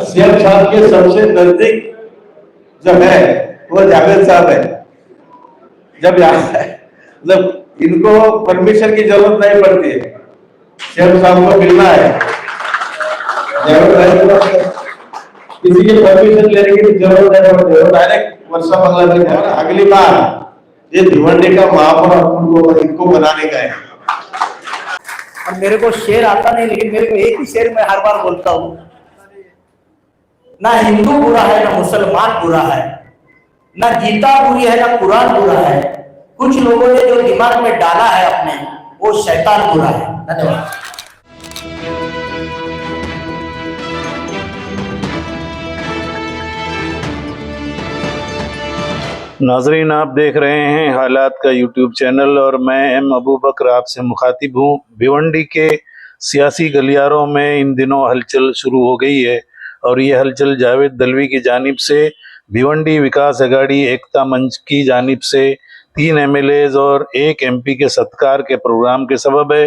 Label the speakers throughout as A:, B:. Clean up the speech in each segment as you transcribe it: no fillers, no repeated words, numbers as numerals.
A: CM साहब के सबसे नजदीक जो है वो जावेद साहब है। जब मतलब इनको परमिशन की जरूरत नहीं पड़ती है, सीएम साहब को मिलना है, जावेद भाई को किसी की परमिशन लेने की जरूरत नहीं पड़ती है, डायरेक्ट वर्षा बंगला में जाओ ना। अगली बार ये भिवंडी का महापौर इनको बनाने का है।
B: और मेरे को शेर आता नहीं, लेकिन मेरे को एक ही शेर मैं हर बार बोलता हूँ, ना हिंदू बुरा है ना मुसलमान बुरा है, ना गीता बुरी है ना कुरान बुरा है, कुछ लोगों ने जो दिमाग में डाला है अपने वो शैतान बुरा है। धन्यवाद।
C: नाजरीन, आप देख रहे हैं हालात का यूट्यूब चैनल और मैं एम अबू बकर आपसे मुखातिब हूँ। भिवंडी के सियासी गलियारों में इन दिनों हलचल शुरू हो गई है और ये हलचल जावेद दलवी की जानिब से, भिवंडी विकास अघाड़ी एकता मंच की जानिब से 3 MLAs और 1 MP के सत्कार के प्रोग्राम के सबब है।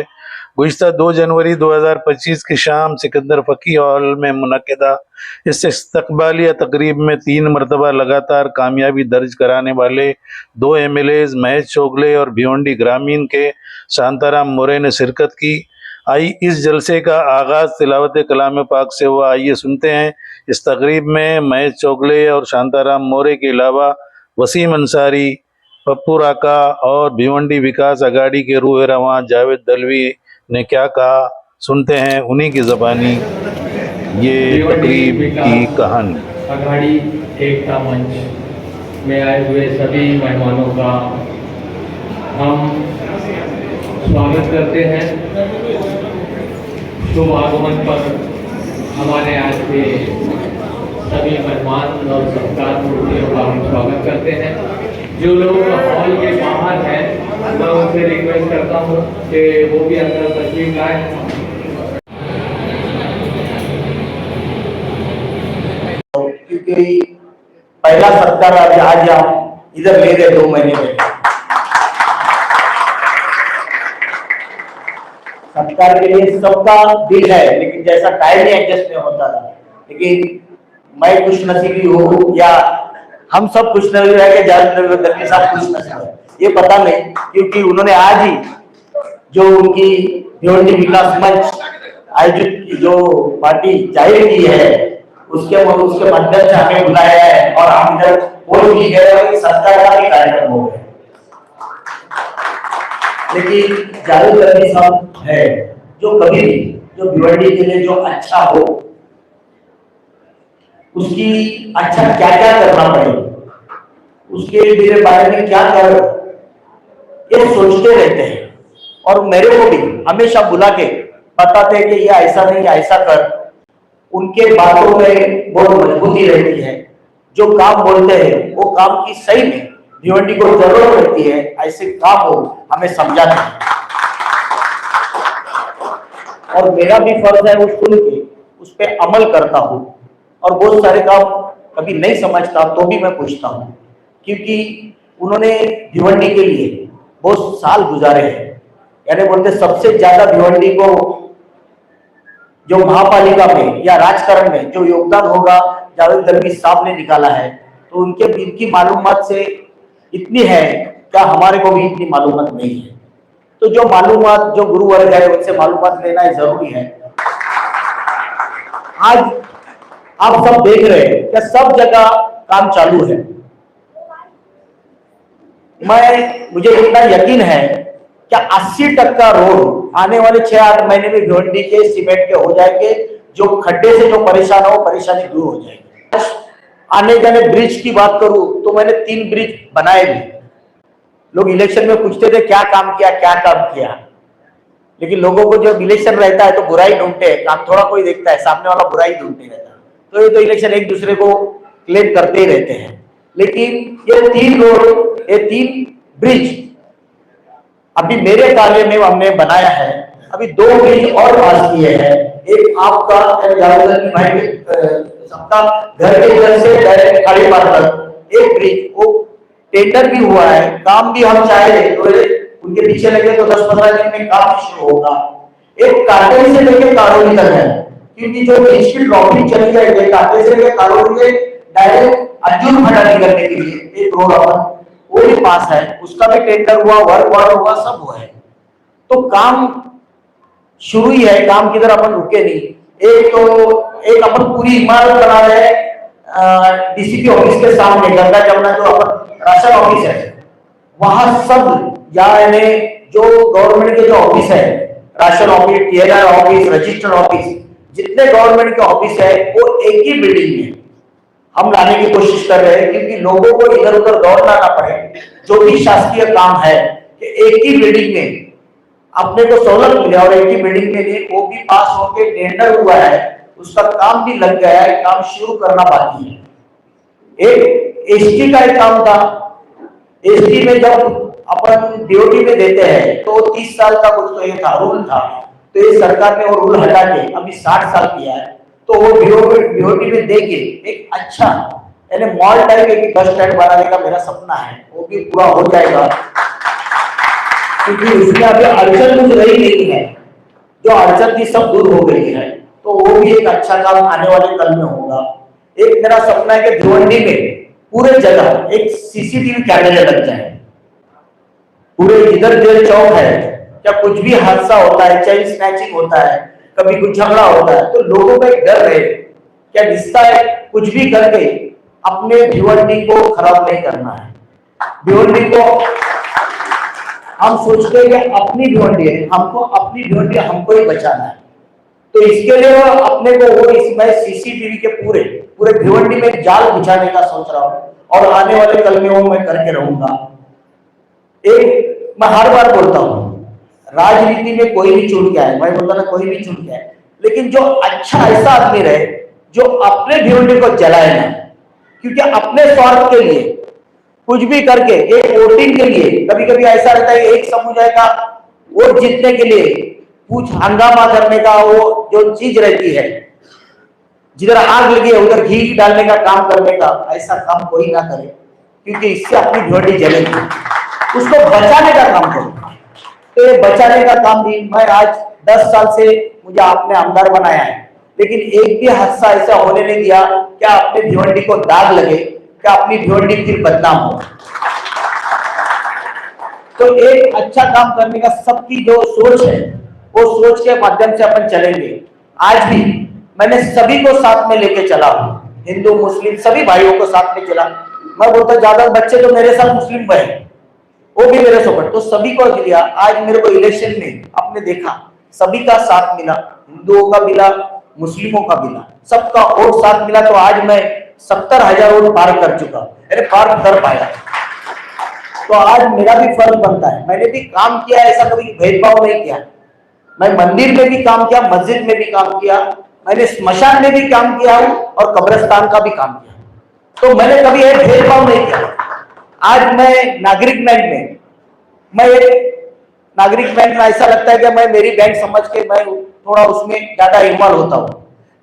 C: गुज़िश्ता 2 जनवरी 2025 की शाम सिकंदर फकी हॉल में मुनक्किदा इस इस्तकबालिया तकरीब में 3 मरतबा लगातार कामयाबी दर्ज कराने वाले 2 MLAs महेश चोगले और भिवंडी ग्रामीण के शांताराम मोरे ने शिरकत की। आई इस जलसे का आगाज़ तिलावत कलाम पाक से हुआ। आइए सुनते हैं। इस तकरीब में महेश चोगले और शांताराम मोरे के अलावा वसीम अंसारी, पप्पू राका और भिवंडी विकास अघाड़ी के रूह रवां जावेद दलवी ने क्या कहा, सुनते हैं उन्हीं की ज़बानी ये तकरीब की कहानी।
D: अघाड़ी एकता मंच में आए हुए सभी मेहमानों का हम स्वागत करते हैं। शुभ आगमन पर हमारे आज के सभी मेहमान और सत्कार मूर्तियों का हम स्वागत करते हैं। जो लोग हॉल के बाहर हैं मैं उनसे रिक्वेस्ट करता हूँ कि वो भी अंदर तस्वीर लाएं।
B: क्योंकि पहला सत्कार आज हम इधर ले रहे 2 महीने में। सत्कार के लिए सबका दिल है, लेकिन जैसा टाइम ही एडजस्ट नहीं होता था। लेकिन मैं खुश नसीबी हूँ या हम सब खुश नसीब है कि जावेद दलवी साहब खुश नसीब है, ये पता नहीं, क्योंकि उन्होंने आज ही जो उनकी भिवंडी विकास मंच आयोजित जो पार्टी जाहिर की है उसके माध्यम से हमें बुलाया है और हम इधर बोल भी गए और सत्कार का भी कार्यक्रम हो गया। लेकिन जावेद दलवी साहब है जो कभी भी जो भिवंडी के लिए जो अच्छा हो उसकी अच्छा क्या क्या करना पड़ेगा, उसके मेरे बारे में क्या कर ये सोचते रहते हैं और मेरे को भी हमेशा बुला के बताते हैं कि ये ऐसा नहीं ऐसा कर। उनके बातों में बहुत मजबूती रहती है। जो काम बोलते हैं वो काम की सही में भिवंडी को जरूरत रहती है, ऐसे काम हो हमें समझाना है और मेरा भी फर्ज है वो सुन के उस पर अमल करता हूँ। और बहुत सारे काम कभी नहीं समझता तो भी मैं पूछता हूँ, क्योंकि उन्होंने भिवंडी के लिए बहुत साल गुजारे हैं। यानी बोलते सबसे ज्यादा भिवंडी को जो महापालिका में या राजकारण में जो योगदान होगा जावेद दलवी साहब ने निकाला है, तो उनकी मालूमात से इतनी है क्या हमारे को भी इतनी मालूमात नहीं है। तो जो मालूमात जो गुरु वर्ग है उनसे मालूमात लेना जरूरी है। आज आप सब देख रहे हैं कि सब जगह काम चालू है। मुझे इतना यकीन है कि 80% रोड आने वाले 6-8 महीने में भिवंडी के सीमेंट के हो जाएंगे। जो खड्डे से जो परेशान हो परेशानी दूर हो जाएगी। आने जाने ब्रिज की बात करूं तो मैंने 3 ब्रिज बनाए भी। लोग इलेक्शन में पूछते थे क्या काम किया, लेकिन लोगों को जब इलेक्शन रहता है तो बुराई ढूंढते हैं, काम थोड़ा कोई देखता है, सामने वाला बुराई ढूंढते रहता है। तो ये तो इलेक्शन एक दूसरे को क्लेम करते ही रहते हैं। लेकिन ये 3 रोड, ये 3 ब्रिज अभी मेरे कार्य में हमने बनाया है। अभी 2 ब्रिज और पास किए हैं। एक आपका भाई सबका घर के इधर से डायरेक्ट खाड़ी पार तक एक ब्रिज, वो टेंडर भी हुआ है, काम भी हम चाहे तो उनके पीछे लगे तो 10-15 दिन में काम शुरू होगा। एक काटेरी से लेकर कारोली तक है, क्योंकि जो ब्रिज की ड्रॉपिंग चली जाएगी काटेरी से लेकर कारोली में डायरेक्ट अर्जुन खड़ा निकलने के लिए एक रोड अपन वो भी पास है, उसका भी टेंडर हुआ, वर्क हुआ, सब हुआ है। तो काम शुरू ही है, काम की तरह अपन रुके नहीं। एक अपन पूरी इमारत बना रहे हैं डीसीपी ऑफिस के सामने, गंगा जमुना जो अपन राशन ऑफिस है वहां सब यानी जो गवर्नमेंट के जो ऑफिस है, ration office, TLR office, registered office, जितने गवर्नमेंट के ऑफिस है वो एक ही बिल्डिंग में हम लाने की कोशिश कर रहे हैं, क्योंकि लोगों को इधर उधर दौड़ना ना पड़े। जो भी शासकीय काम है कि एक ही बिल्डिंग में अपने को सहूलत मिले, और एक ही बिल्डिंग के लिए वो भी पास होके टेंडर हुआ है, उसका काम भी लग गया है, काम शुरू करना बाकी है। एक एसटी का एक काम था, एसटी में जब अपन डीओटी में देते हैं तो 30 साल का कुछ तो ये था रूल था, तो ये सरकार ने वो रूल हटा के अभी 60 साल किया है। तो वो बीओटी में देके एक अच्छा यानी मॉल टाइप एक बस स्टैंड बनाने का मेरा सपना है, वो भी पूरा हो जाएगा, क्योंकि उसमें अभी अड़चन कुछ रही नहीं है, जो अड़चन थी सब दूर हो गई है। तो वो भी एक अच्छा काम आने वाले कल में होगा। एक मेरा सपना है कि भिवंडी में पूरे जगह एक सीसीटीवी कैमरे लग जाए, पूरे जिधर जेल चौक है, क्या कुछ भी हादसा होता है, चेन स्नैचिंग होता है, कभी कुछ झगड़ा होता है, तो लोगों का एक डर रहे क्या रिश्ता है, कुछ भी करके अपने भिवंडी को खराब नहीं करना है। भिवंडी को हम सोचते हैं कि अपनी भिवंडी है, हमको अपनी भिवंडी हमको ही बचाना है। तो इसके लिए अपने को वो इसमें सीसीटीवी के पूरे भिवंडी में जाल बिछाने का सोच रहा हूँ, और आने वाले कल में वो मैं करके रहूंगा। एक मैं हर बार बोलता हूँ, राजनीति में कोई भी चुन गया है, मैं बोलता ना कोई भी चुन गया है, लेकिन जो अच्छा ऐसा आदमी रहे जो अपने भिवंडी को जलाए ना, क्योंकि अपने स्वार्थ के लिए कुछ भी करके एक वोटिंग के लिए कभी कभी ऐसा रहता है एक समुदाय का वोट जीतने के लिए कुछ हंगामा करने का वो जो चीज रहती है, जिधर आग लगी है उधर घी डालने का काम करने का, ऐसा काम कोई ना करे, क्योंकि इससे अपनी भिवंडी जलेगी। उसको बचाने का काम करो। तो ये बचाने का काम भी मैं आज 10 साल से मुझे आपने आमदार बनाया है, लेकिन एक भी हादसा ऐसा होने नहीं दिया क्या अपने भिवंडी को दाग लगे, क्या अपनी भिवंडी फिर बदनाम हो। तो एक अच्छा काम करने का सबकी जो सोच है वो सोच के माध्यम से अपन चलेंगे। आज भी मैंने सभी को साथ में लेके चला, हिंदू मुस्लिम सभी भाइयों को साथ में चला। मैं बोलता ज्यादा बच्चे तो मेरे साथ मुस्लिम भाई वो भी मेरे सपोर्ट, तो सभी को दिया। आज मेरे को इलेक्शन में आपने देखा सभी का साथ मिला, हिंदुओं का मिला, मुस्लिमों का मिला, सबका वोट साथ मिला। तो आज मैं 70,000 वोट पार कर चुका, अरे पार कर पाया। तो आज मेरा भी फर्ज बनता है, मैंने भी काम किया, ऐसा कभी भेदभाव नहीं किया। मैं मंदिर में भी काम किया, मस्जिद में भी काम किया, मैंने स्मशान में भी काम किया हूं और कब्रिस्तान का भी काम किया। तो मैंने कभी एक भेदभाव नहीं किया। आज मैं नागरिक बैंक में, मैं नागरिक बैंक में ऐसा लगता है कि मैं मेरी बैंक समझ के मैं थोड़ा उसमें ज्यादा इन्वॉल्व होता हूँ,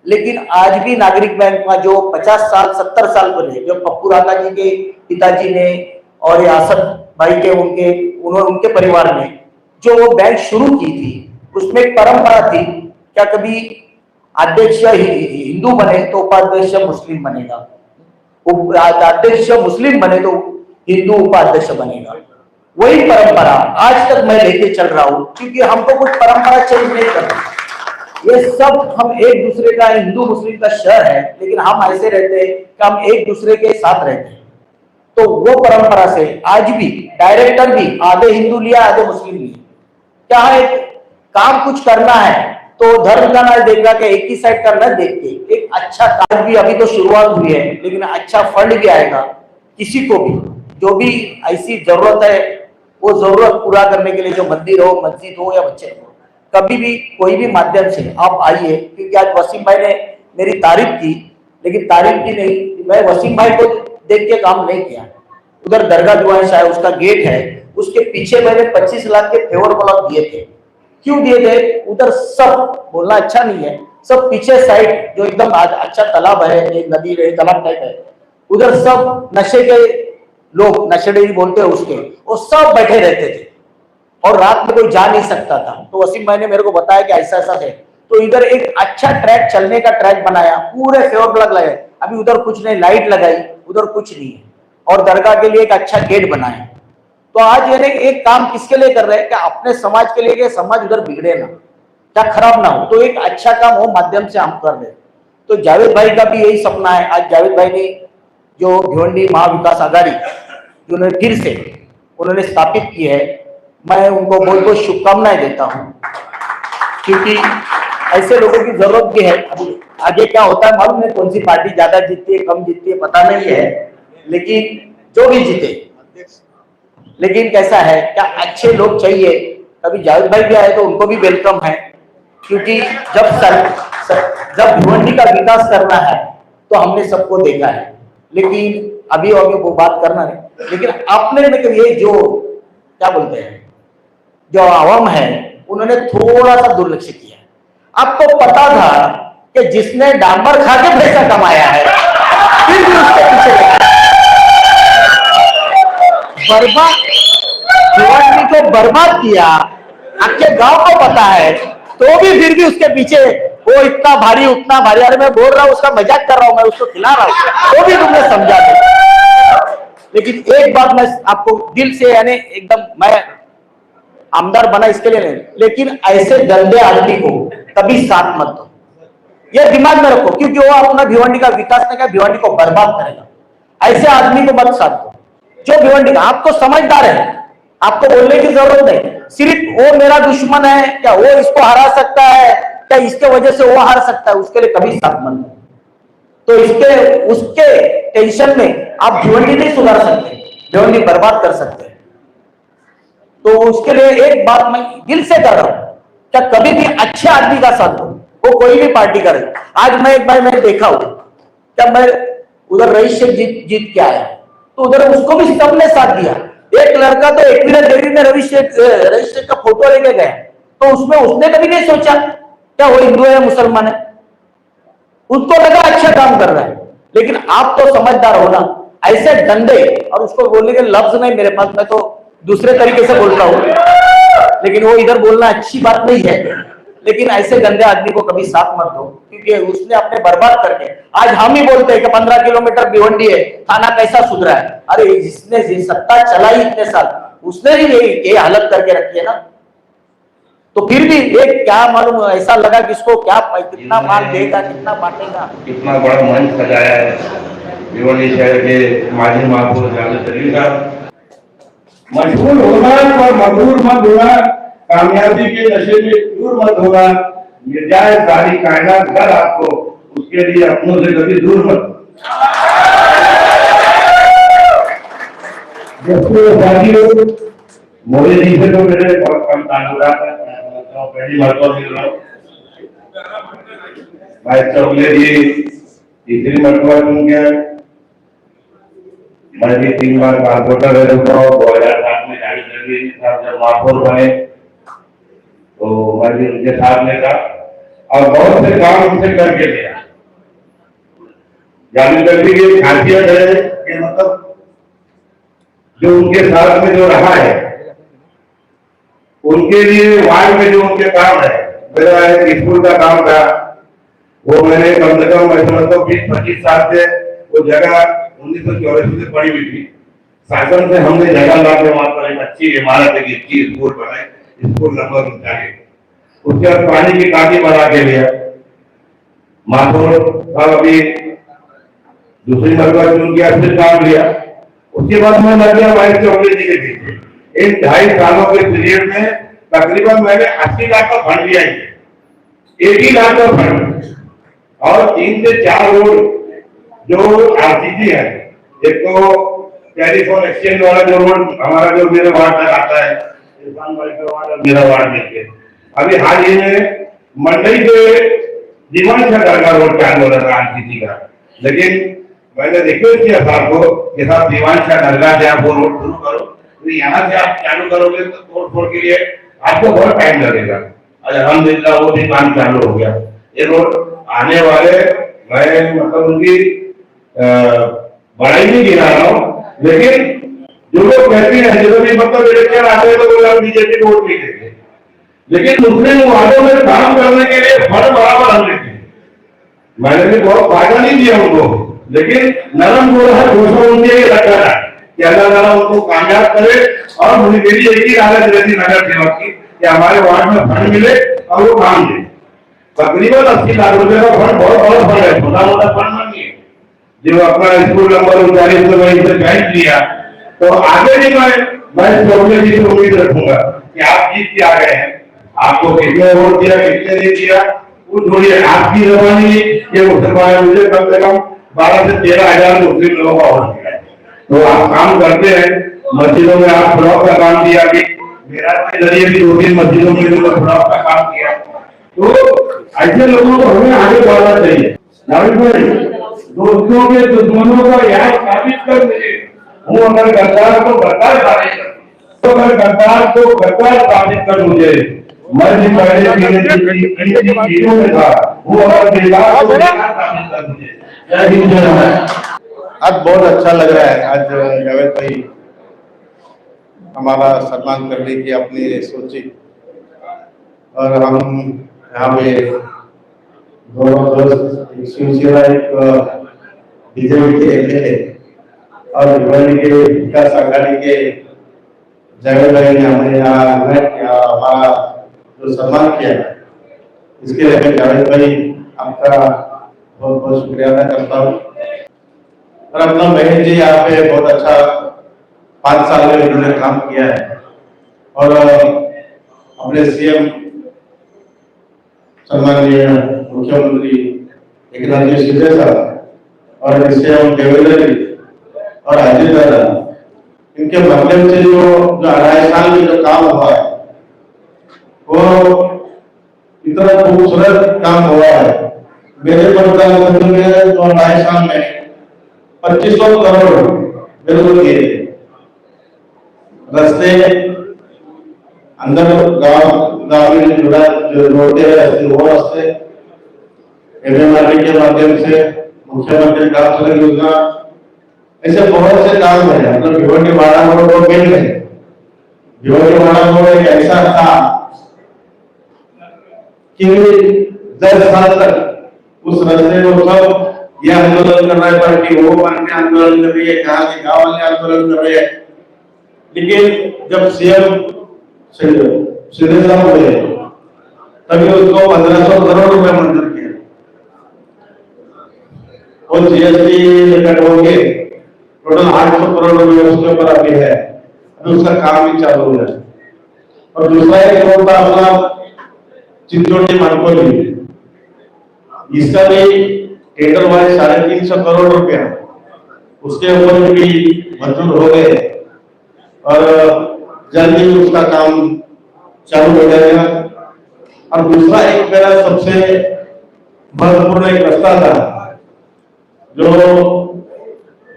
B: लेकिन आज भी नागरिक बैंक का जो 50 साल 70 साल पहले जो पप्पू राणा जी के पिताजी ने और आसद भाई के उनके परिवार ने जो वो बैंक शुरू की थी, उसमें एक परंपरा थी क्या कभी अध्यक्ष हिंदू बने तो उपाध्यक्ष मुस्लिम बनेगा, अध्यक्ष मुस्लिम बने तो हिंदू उपाध्यक्ष बनेगा। वही परंपरा आज तक मैं लेके चल रहा हूं, क्योंकि हमको कुछ परंपरा चेंज नहीं करना। ये सब हम एक दूसरे का, हिंदू मुस्लिम का शहर है, लेकिन हम ऐसे रहते हैं कि हम एक दूसरे के साथ रहते हैं। तो वो परंपरा से आज भी डायरेक्टर भी आधे हिंदू लिया आधे मुस्लिम लिया। क्या है, काम कुछ करना है तो धर्म का ना देखा कि एक ही साइड का न देख के एक अच्छा काम भी, अभी तो शुरुआत हुई है लेकिन अच्छा फंड भी आएगा। किसी को भी जो भी ऐसी जरूरत है वो जरूरत पूरा करने के लिए, जो मंदिर हो, मस्जिद हो या बच्चे हो, कभी भी कोई भी माध्यम से आप आइए। क्योंकि आज वसीम भाई ने मेरी तारीफ की, लेकिन तारीफ की नहीं, मैं वसीम भाई को देख के काम नहीं किया। उधर दरगाह जुआइश है, उसका गेट है, उसके पीछे मैंने 25 लाख के फेवर ब्लॉक दिए थे। क्यों दिए थे? उधर सब बोलना अच्छा नहीं है, सब पीछे साइड जो एकदम अच्छा तालाब है, एक नदी है, तालाब टाइप है, उधर सब नशे के लोग, नशेड़ी बोलते हैं उसके, वो सब बैठे रहते थे और रात में कोई जा नहीं सकता था। तो वसीम भाई ने मेरे को बताया कि ऐसा ऐसा है, तो इधर एक अच्छा ट्रैक, चलने का ट्रैक बनाया, पूरे फेवर ब्लॉक लगाए। अभी उधर कुछ नहीं, लाइट लगाई, उधर कुछ नहीं है, और दरगाह के लिए एक अच्छा गेट बनाया। तो आज ये एक काम किसके लिए कर रहे हैं कि अपने समाज के लिए, कि समाज उधर बिगड़े ना, क्या खराब ना हो, तो एक अच्छा काम वो माध्यम से हम कर रहे हैं। तो जावेद भाई का भी यही सपना है। आज जावेद भाई ने जो भिवंडी महाविकास आघाड़ी जो उन्होंने फिर से उन्होंने स्थापित की है, मैं उनको बहुत बहुत शुभकामनाएं देता हूं, क्योंकि ऐसे लोगों की जरूरत भी है। अभी आगे क्या होता है मालूम है, कौन सी पार्टी ज्यादा जीतती है कम जीतती है पता नहीं है, लेकिन जो भी जीते, लेकिन कैसा है क्या अच्छे लोग चाहिए। कभी जावेद भाई भी आए तो उनको भी वेलकम है, क्योंकि जब भिवंडी का विकास करना है तो हमने सबको देखा है, लेकिन अभी वो बात करना नहीं। लेकिन अपने में ये जो क्या बोलते हैं, जो आवाम है, उन्होंने थोड़ा सा दुर्लक्ष्य किया। आपको पता था कि जिसने डांबर खा के पैसा कमाया है, फिर भी उसके पीछे बर्बाद, भिवंडी को बर्बाद किया, आपके गांव को पता है, तो भी फिर भी उसके पीछे वो इतना भारी उतना भारी। अरे मैं बोल रहा हूँ, उसका मजाक कर रहा हूं, मैं उसको खिला रहा हूँ, तो भी तुमने समझा दे। लेकिन एक बात मैं आपको दिल से, यानी एकदम, मैं आमदार बना इसके लिए नहीं, लेकिन ऐसे गंदे आदमी को कभी साथ मत दो, ये दिमाग में रखो, क्योंकि वो अपना भिवंडी का विकास नहीं करेगा, भिवंडी को बर्बाद करेगा। ऐसे आदमी को मत साथ दो जो भिवंडी का, आप तो समझदार है, आपको बोलने की जरूरत नहीं। सिर्फ वो मेरा दुश्मन है, क्या वो इसको हरा सकता है, क्या इसके वजह से वो हार सकता है, उसके लिए कभी साथ मत दो। तो इसके उसके टेंशन में आप भिवंडी नहीं सुधार सकते, भिवंडी बर्बाद कर सकते हैं। तो उसके लिए एक बात मैं दिल से कर रहा हूं, क्या कभी भी अच्छे आदमी का साथ दो, वो कोई भी पार्टी करे। आज मैं एक बार मैंने देखा हूं, जब मैं उधर रईस शेख जीत के आया, तो उधर उसको भी सबने साथ दिया। एक लड़का तो एकवीरा डेयरी में रईस शेख का फोटो लेके गया, तो उसमें उसने कभी नहीं सोचा क्या वो हिंदू है या मुसलमान है, उसको लगा अच्छा काम कर रहा है। लेकिन आप तो समझदार हो ना, ऐसे डंडे, और उसको बोलने के लफ्ज नहीं मेरे पास, मैं तो दूसरे तरीके से बोलता हूं, लेकिन वो इधर बोलना अच्छी बात नहीं है। लेकिन ऐसे गंदे आदमी को कभी साथ मत दो, क्योंकि उसने अपने बर्बाद करके, आज हम ही बोलते हैं कि 15 किलोमीटर भिवंडी है, थाना कैसा सुधरा है। अरे जिसने सत्ता चलाई इतने साल, उसने ही ये हालत करके रखी है ना। तो फिर भी एक क्या मालूम, ऐसा लगा कि इसको क्या कितना माल देगा, कितना बांटेगा।
E: कितना बड़ा मंच सजाया है भिवंडी शहर के माजी महापौर जावेद अली साहब।
F: मशहूर होना और मशहूर मत होना, कामयाबी के नशे में दूर मत होना, ये जाए सारी कायनात घर आपको, उसके लिए अपनों से कभी दूर मत। मोदी जी से तो मेरे बहुत कम ताल्लुकात है, पहली मरतबा मिल रहा हूँ। भाई चौगले जी तीसरी मरतबा चुन गया, मैं भी 3 बार कारपोरेटर रह चुका हूँ। 2007 में जावेद अली साहब जब महापौर बने तो मैं भी उनके साथ में था और बहुत से काम उनसे करके लिया। जावेद अली की खासियत है कि मतलब जो उनके साथ में जो रहा है, उनके लिए वार्ड में जो उनके काम है, मेरा एक स्कूल का काम था, वो मैंने कम से कम 20-25 साल से वो जगह 1984 से पड़ी हुई थी, शासन से हमने जगह ला के वहां पर एक अच्छी इमारत एक अच्छी स्कूल बनाई, स्कूल नंबर 39। उसके बाद पानी की टांकी बना के लिया। माथुर साहब अभी दूसरी मरतबा चुन किया, फिर काम लिया। उसके बाद मैं लग गया वाइस चौधरी जी के पीछे। इन 2.5 सालों के पीरियड में तकरीबन मैंने 80 लाख का फंड लिया है, 80 लाख का फंड, और 3 से 4 रोड जो आरसीसी है। एक तो टेलीफोन एक्सचेंज वाला जो रोड हमारा जो मेरे वार्ड तक आता है, इरफान भाई का वार्ड और मेरा वार्ड मिलके अभी हाल ही में मंडई से दीवान शाह का रोड चालू हो रहा था आरसीसी का, लेकिन मैंने रिक्वेस्ट किया साहब को कि साहब दीवान शाह दरगाह से आप वो रोड शुरू करो, तो यहाँ से आप चालू करोगे तो तोड़ फोड़ के लिए आपको बहुत टाइम लगेगा। अल्हम्दुलिल्लाह वो भी काम चालू हो गया। ये रोड आने वाले, मैं मतलब उनकी बड़ाई नहीं गिरा रहा हूँ, लेकिन जो लोग कहते हैं जब भी मतलब इलेक्शन आते हैं तो बोला बीजेपी वोट नहीं देंगे, लेकिन मुस्लिम वादों में काम करने के लिए फर्ज बराबर हम लेते हैं। मैंने भी बहुत फायदा नहीं दिया उनको, लेकिन नरम जो है घोषणा उनके लिए रखा है कि अल्लाह ताला उनको कामयाब करे। और मुझे मेरी एक ही हालत रहती नगर सेवक की कि हमारे वार्ड में फंड मिले और वो काम दे। तकरीबन 80 लाख रुपए का फंड बहुत बड़ा फंड है, छोटा मोटा फंड नहीं है। जो अपना स्कूल नंबर 39 में वहीं से ज्वाइन किया, तो आगे भी मैं चौधरी जी से उम्मीद रखूंगा कि आप जीत के आ गए हैं। आपको कितने वोट दिया, कितने नहीं दिया, वो छोड़िए, आपकी जबानी ये मुसलमान मुझे कम से कम 12 से 13 हजार मुस्लिम लोगों का वोट दिया है। तो आप काम करते हैं, मस्जिदों में आप ब्लॉक का काम किया, कि मेरा के जरिए भी 2-3 मस्जिदों में ब्लॉक का काम किया। तो ऐसे लोगों को हमें आगे बढ़ना चाहिए। जावेद भाई, दोस्तों के दुश्मनों का याद साबित कर मुझे, हूँ अगर गद्दार तो गद्दार साबित कर, तो अगर गद्दार तो गद्दार साबित कर मुझे। मैं भी पहले चीजों में था, वो अगर बेकार तो बेकार साबित कर मुझे। जय हिंद जय भारत।
A: आज बहुत अच्छा लग रहा है। आज जावेद भाई हमारा सम्मान करने की अपनी सोची, और हम यहाँ पे दोनों दोस्त शिवसेना एक बीजेपी के एमएलए और भिवंडी के विकास अघाड़ी के जावेद भाई ने हमें यहाँ हमारा जो सम्मान किया, इसके लिए मैं जावेद भाई आपका बहुत बहुत शुक्रिया अदा करता हूँ। और अपना बहन जी यहाँ पे बहुत अच्छा 5 साल में उन्होंने काम किया है, और अपने सीएम सम्माननीय मुख्यमंत्री एकनाथ जी शिंदे साहब और सीएम देवेंद्र जी और अजय दादा, इनके माध्यम से जो 2.5 साल में जो काम हुआ है वो इतना खूबसूरत काम हुआ है। मेरे प्रधानमंत्री ने 2.5 साल में 2500 करोड़ बिल्कुल दिए थे। रास्ते अंदर गांव में जुड़ा जो रोडे रास्ते, वो रास्ते एमएमआरडी के माध्यम से, मुख्यमंत्री ग्राम सड़क योजना, ऐसे बहुत से काम है। मतलब भिवंडी वाड़ा रोड को मिल गए। भिवंडी वाड़ा रोड एक ऐसा था कि 10 साल तक उस रास्ते को सब ये आंदोलन कर रहा है, पार्टी वो पार्टी आंदोलन कर रही है, कहा के गांव वाले आंदोलन कर रहे हैं। लेकिन जब सीएम शिंदे साहब हुए तभी उसको 1500 करोड़ रुपए मंजूर किया, और जीएसटी कट हो गए, टोटल 800 करोड़ रुपए उसके ऊपर अभी है। अभी उसका काम भी चालू है। और दूसरा एक रोड था अपना चिंचोटी मानकोली, इसका भी टेंडर वाले 350 करोड़ रुपया उसके ऊपर भी मंजूर हो गए, और जल्दी उसका काम चालू हो जाएगा। और दूसरा एक मेरा सबसे महत्वपूर्ण एक रास्ता था जो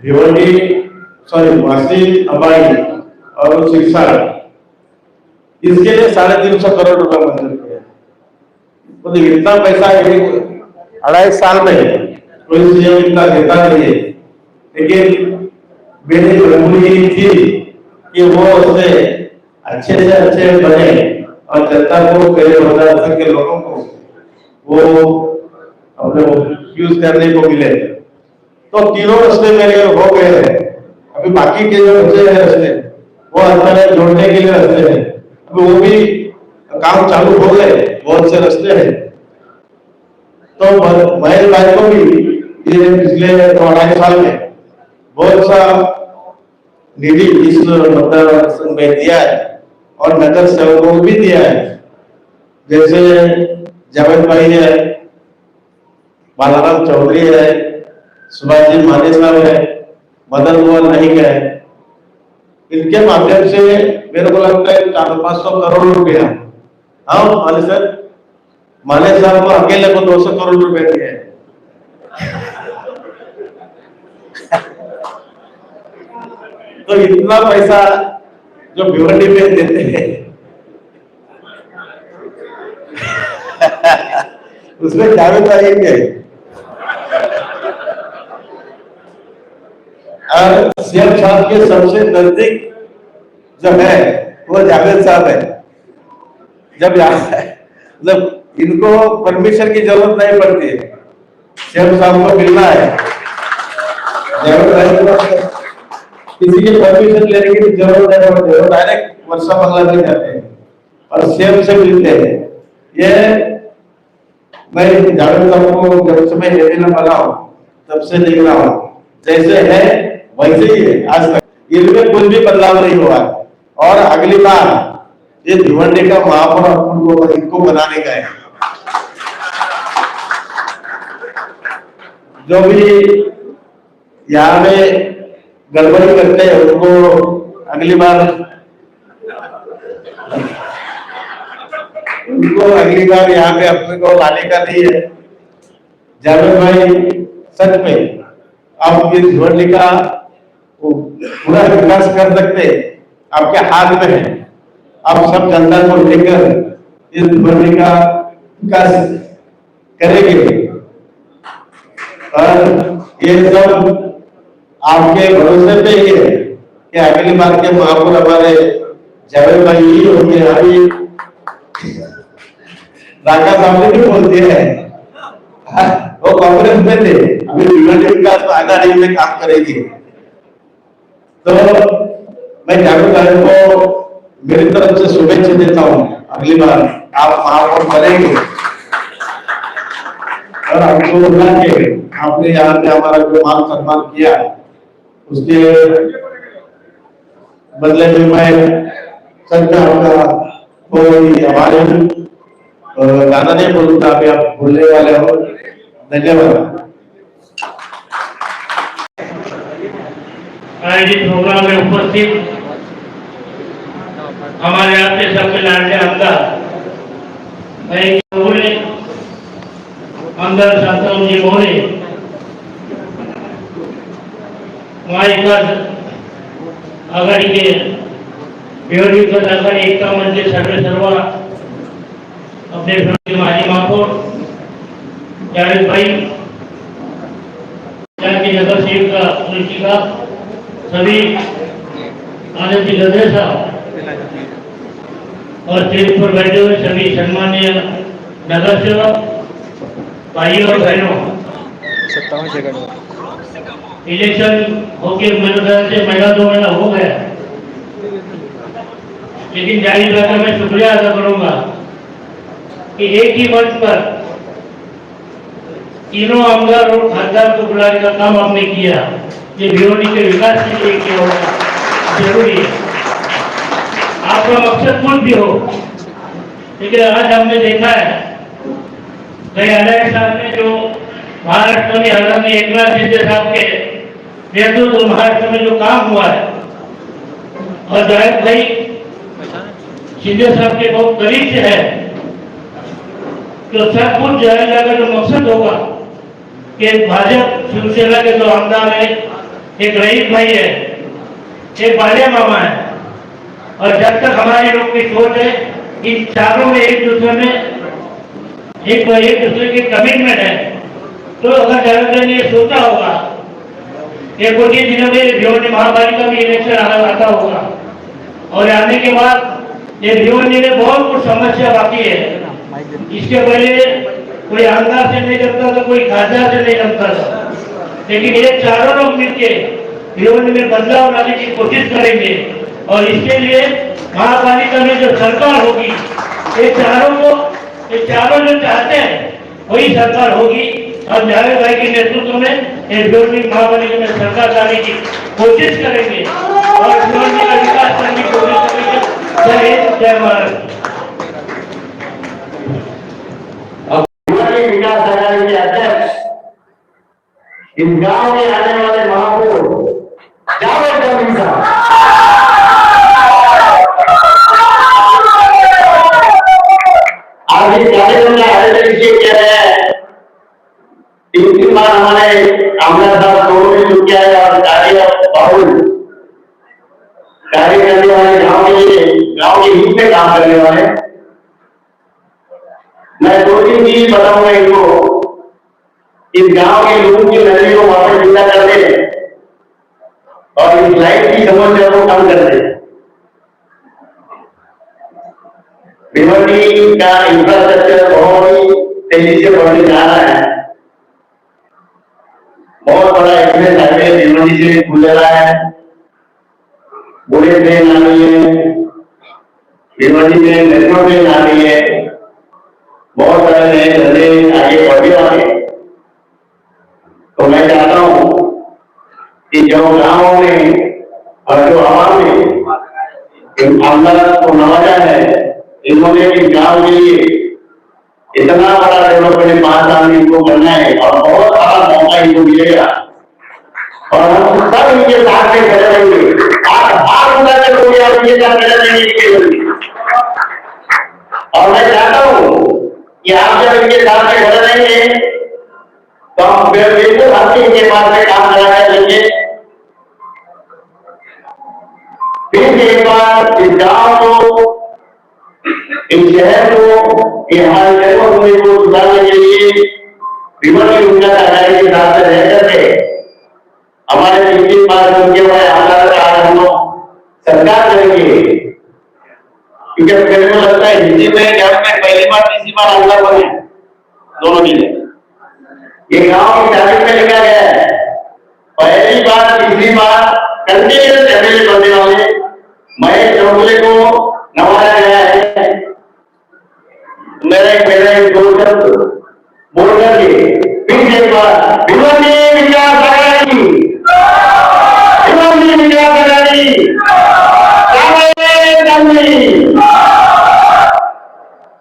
A: भिवंडी वासी अबाई और सिरसा, इसके लिए 350 करोड़ रुपए मंजूर किया। तो इतना पैसा 2.5 साल में कोई सीएम इतना देता नहीं है, लेकिन मेरी मजबूरी थी कि वो उससे अच्छे से अच्छे बने और जनता को, गरीब वर्ग के लोगों को वो अपने यूज करने को मिले। तो तीनों रास्ते मेरे हो गए हैं। अभी बाकी के जो बचे हैं रास्ते वो अंतर जोड़ने के लिए रास्ते हैं, अभी वो भी काम चालू हो गए, बहुत से रास्ते हैं। तो महेश भाई को भी ये पिछले 2.5 साल में बहुत सा निधि इस मतदान में दिया है और नगर सेवकों को भी दिया है, जैसे जावेद भाई है, बालाराम चौधरी है, सुभाष जी माने साहब है, मदन मोहन नाइक है। इनके माध्यम से मेरे को लगता है 400-500 करोड़ रुपया, हाँ माने सर, माने साहब को अकेले को 200 करोड़ रुपए दिए हैं। तो इतना पैसा जो भिवंडी में देते हैं उसमें जावेद भाई है और सीएम साहब के सबसे नजदीक जो है वो जावेद साहब है। जब मतलब इनको परमिशन की जरूरत नहीं पड़ती है, सीएम साहब को मिलना है, जावेद भाई को किसी की परमिशन लेने की जरूरत नहीं पड़ती, वो डायरेक्ट वर्षा बंगला में जाते हैं और सीएम से मिलते हैं। ये मैं जावेद साहब को जब से मैं लेने लगा हूं तब से देख रहा हूं, जैसे है वैसे ही है आज तक, इनमें कुछ भी बदलाव नहीं हुआ है। और अगली बार ये भिवंडी का महापौर इनको बनाने का है। जो भी यहाँ में गड़बड़ी करते हैं उनको अगली बार यहाँ पे अपने को लाने का नहीं है। जावेद भाई सच में आप इस भिवंडी का पूरा विकास कर सकते, आपके हाथ में है। आप सब जनता को लेकर इस भिवंडी का विकास करेंगे और ये सब आपके भरोसे पे ही है कि अगली बार के महापौर हमारे जावेद भाई ही होंगे। अभी राका सामने भी बोलते हैं वो कांग्रेस में थे, अभी भिवंडी विकास आघाड़ी में काम करेगी। तो मैं जावेद भाई को मेरी तरफ से शुभेच्छा देता हूँ, अगली बार आप महापौर बनेंगे और आपको बुला के आपने यहाँ पे हमारा जो मान सम्मान किया उसके बदले में मैं सच में आपका कोई हमारे गाना नहीं बोलूंगा, अभी आप बोलने वाले हो। धन्यवाद।
G: आयोजित प्रोग्राम में उपस्थित हमारे आपके सबके लाडले आमदार आमदार शांतराम जी मोरे, महाविकास आघाड़ी के भिवंडी विकास आघाड़ी एकता मंच सर्वे सर्वा अपने माजी महापौर जावेद भाई, यहाँ के नगर सेविका रुचिका, सभी आनंदी गजरे साहब और स्टेज पर बैठे हुए सभी सम्मानीय नगर सेवक भाइयों और बहनों, इलेक्शन होके मेरे ख्याल से महीना 2 महीना हो गया, लेकिन जाहिर बात है मैं शुक्रिया अदा करूंगा कि एक ही मंच पर तीनों आमदार और खासदार को बुलाने का काम आपने किया। ये भिवंडी के विकास के लिए किया होगा जरूरी है, आपका मकसद कुछ भी हो, लेकिन आज हमने देखा है कई अलग साहब ने जो महाराष्ट्र में आदरणीय एकनाथ शिंदे साहब के नेतृत्व महाराष्ट्र में जो काम हुआ है और जावेद भाई शिंदे साहब के बहुत करीब से है, तो सब कुछ जाएगा का जो मकसद होगा कि भाजपा शिवसेना के जो आमदार है, एक रईस भाई है, एक बालिया मामा है, और जब तक हमारे लोग की सोच है इन चारों में एक दूसरे में एक दूसरे की कमिटमेंट है, तो अगर जावेद ने सोचा होगा कि कुछ ही दिनों में भिवंडी महापालिका भी इलेक्शन आता होगा और आने के बाद ये भिवंडी में बहुत कुछ समस्या बाकी है। इसके पहले कोई आमदार से नहीं जमता था, कोई खासदार से नहीं जमता था, लेकिन ये चारों लोग मिलके भिवंडी में बदलाव लाने की कोशिश करेंगे। और इसके लिए महापालिका में जो सरकार होगी, ये चारों जो चाहते हैं वही सरकार होगी। और जावेद भाई के नेतृत्व में ये भिवंडी महापालिका में सरकार लाने की कोशिश करेंगे और भिवंडी का विकास करने की कोशिश करेंगे। जय हिंद, जय भारत।
B: विकास आघाड़ी के अध्यक्ष इस गांव में आने वाले महापौर जावेद तलवी साहब, आज इस कार्यक्रम में आयोजन किए गए हैं। 3 बार हमारे आमदार साहब दोनों में जुट गया है और कार्य बहुल कार्य करने वाले गांव के लिए, गांव के हित में काम करने वाले। मैं 2-3 चीज बताऊंगा इनको, इस गांव के लोगों की नजर को वापस जिंदा कर दे और इस लाइट की समस्या को कम कर दे। भिवंडी का इंफ्रास्ट्रक्चर बहुत ही तेजी से बढ़ने जा रहा है। बहुत बड़ा एक्सप्रेस हाईवे भिवंडी से खुल रहा है, बुलेट ट्रेन आ रही है, भिवंडी में मेट्रो ट्रेन आ रही है, बहुत सारे नए धंधे आगे बढ़ रहे हैं। तो मैं चाहता हूं कि जो गांवों में और जो आवाम ने इन आमदार को नवाजा है, इन्होंने इस गांव के लिए इतना बड़ा डेवलपमेंट 5 साल में इनको करना है और बहुत बड़ा मौका इनको मिलेगा और हम सब इनके साथ में खड़े रहेंगे। आज हाथ उठाकर कोई आप इनके साथ खड़े रहेंगे और मैं चाहता हूं कि आप जब इनके साथ में खड़े रहेंगे तो हम बिल्कुल आपके इनके पास में काम करा लेंगे। फिर एक बार इस गांव को, इस शहर को, यहाँ जन्मभूमि को सुधारने के लिए भिवंडी विकास आघाड़ी के साथ रह करके हमारे 3 बार उनके हुए आधार आज हम लोग सरकार करेंगे। क्योंकि मेरे को लगता है हिंदी में गवर्नमेंट पहली बार 3 बार आमदार बने दोनों मिले। ये गांव की तारीख में लिखा गया है, पहली बार 3 बार कंटिन्यूस एमएलए बनने वाले महेश चौगले को नवाजा गया है। मेरा एक दोस्त बोल करके फिर एक बार भिवंडी विकास आघाड़ी, भिवंडी विकास आघाड़ी,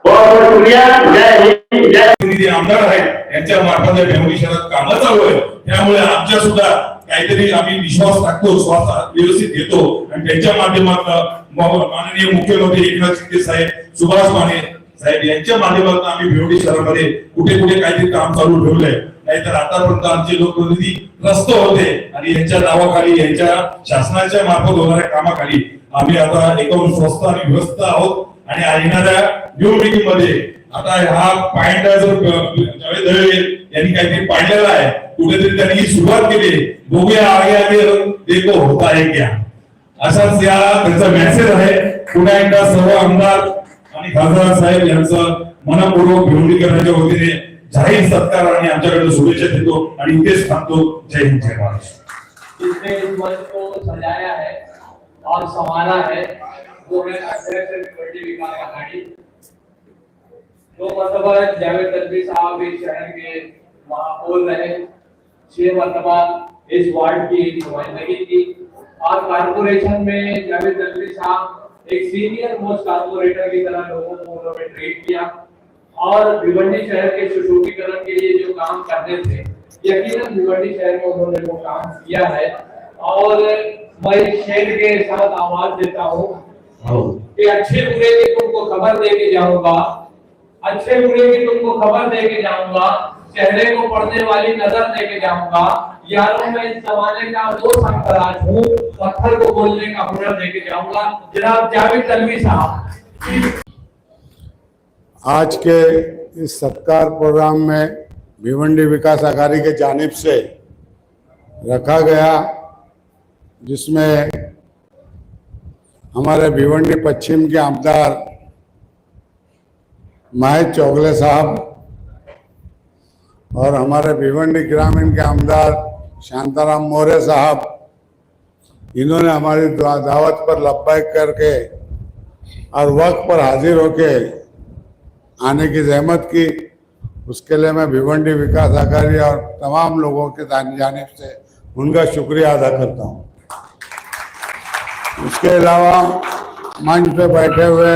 B: बहुत बहुत शुक्रिया। जय हिंद, जय
F: प्रतिनिधी आमदार आहेत यांच्या मार्फत भिवंडी शहरात कामं चालू आहे, त्यामुळे आमच्या सुद्धा काहीतरी आम्ही विश्वास टाकतो, श्वास व्यवस्थित घेतो आणि त्यांच्या माध्यमातून माननीय मुख्यमंत्री एकनाथ शिंदे साहेब, सुभाष माने साहेब यांच्या माध्यमातून आम्ही भिवंडी शहरामध्ये कुठे कुठे काहीतरी काम चालू ठेवलंय। नाहीतर आतापर्यंत आमचे लोकप्रतिनिधी त्रस्त होते आणि यांच्या नावाखाली, यांच्या शासनाच्या मार्फत होणाऱ्या कामाखाली आम्ही आता एकदम स्वस्त आणि व्यवस्थित आहोत। आणि येणाऱ्या निवडणुकीमध्ये आता हा पायंडा जो जावेद दळवे यांनी काहीतरी पाडलेला आहे, कुठेतरी त्यांनी सुरुवात केली, बघूया आगे आगे देखो होता है क्या, असाच या त्यांचा मेसेज आहे। पुन्हा एकदा सर्व आमदार आणि खासदार साहेब यांचं मनपूर्वक भिवंडीकरांच्या वतीने जाहीर सत्कार आणि आमच्याकडे शुभेच्छा देतो आणि इथेच थांबतो। जय हिंद, जय महाराष्ट्र।
D: जिसने इस मंच को सजाया है और संवारा है वो है अध्यक्ष भिवंडी विकास आघाड़ी। 2 मरतबा जावेद तलवी साहब इस शहर के महापौर रहे, 6 मरतबा इस वार्ड की नुमाइंदगी की और कारपोरेशन में जावेद तलवी साहब एक सीनियर मोस्ट कारपोरेटर की तरह लोगों को उन्होंने ट्रीट किया और भिवंडी शहर के सुशोभीकरण के लिए जो काम करने थे यकीनन भिवंडी शहर में उन्होंने वो काम किया है। और मैं शहर के साथ आवाज देता हूँ कि अच्छे बुरे की तुमको खबर दे के जाऊंगा, अच्छे बुरे की तुमको खबर दे के जाऊंगा, चेहरे को पड़ने वाली नजर दे के जाऊंगा। यारों में इस जमाने का वो संतराज हूँ, पत्थर को बोलने का हुनर दे के जाऊंगा। जनाब जावेद तलवी साहब।
H: आज के इस सत्कार प्रोग्राम में भिवंडी विकास आघाड़ी के जानिब से रखा गया, जिसमें हमारे भिवंडी पश्चिम के आमदार महेश चौगले साहब और हमारे भिवंडी ग्रामीण के आमदार शांताराम मौर्य साहब इन्होंने हमारी दावत पर लब्बैक करके और वक्त पर हाजिर होके आने की जहमत की। उसके लिए मैं भिवंडी विकास अघाड़ी और तमाम लोगों के जानिब से उनका शुक्रिया अदा करता हूँ। उसके अलावा मंच पे बैठे हुए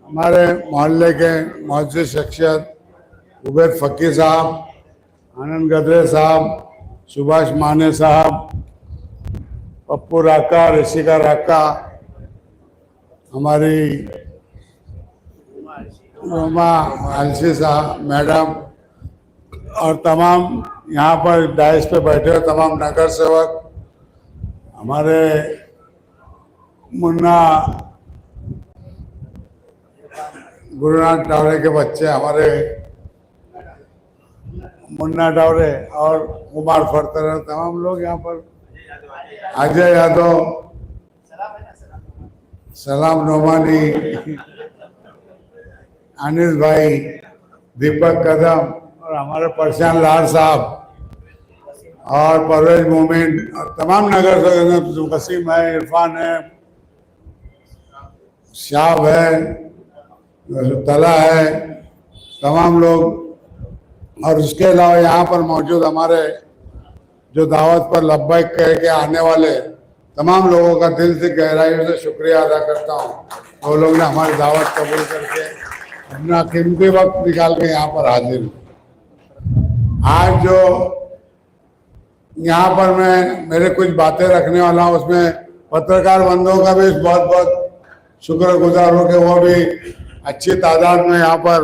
H: हमारे मोहल्ले के मौजूद शख्सियत उबैद फकीर साहब, आनंद गदरे साहब, सुभाष माने साहब, पप्पू राका, ऋषिका राका, हमारी रोमा अलसी साहब मैडम और तमाम यहाँ पर डाइस पे बैठे हुए तमाम नगर सेवक, हमारे मुन्ना गुरुनाथ टावरे के बच्चे, हमारे मुन्ना टावरे और कुमार फरतर, तमाम लोग यहाँ पर, अजय यादव, सलाम नोमानी, अनिल भाई, दीपक कदम और हमारे परशान लाल साहब और परवेज मोमिन और तमाम नगर से वसीम है, इरफान है, शाह है, तला है, तमाम लोग। और उसके अलावा यहाँ पर मौजूद हमारे जो दावत पर लब्बैक कह के आने वाले तमाम लोगों का दिल से गहराई से शुक्रिया अदा करता हूँ। वो लोग ने हमारी दावत कबूल करके अपना कीमती वक्त निकाल के यहाँ पर हाजिर हुए। आज जो यहाँ पर मैं मेरे कुछ बातें रखने वाला हूँ, उसमें पत्रकार बंधुओं का भी बहुत बहुत शुक्रगुजार हूँ कि वो भी अच्छी तादाद में यहाँ पर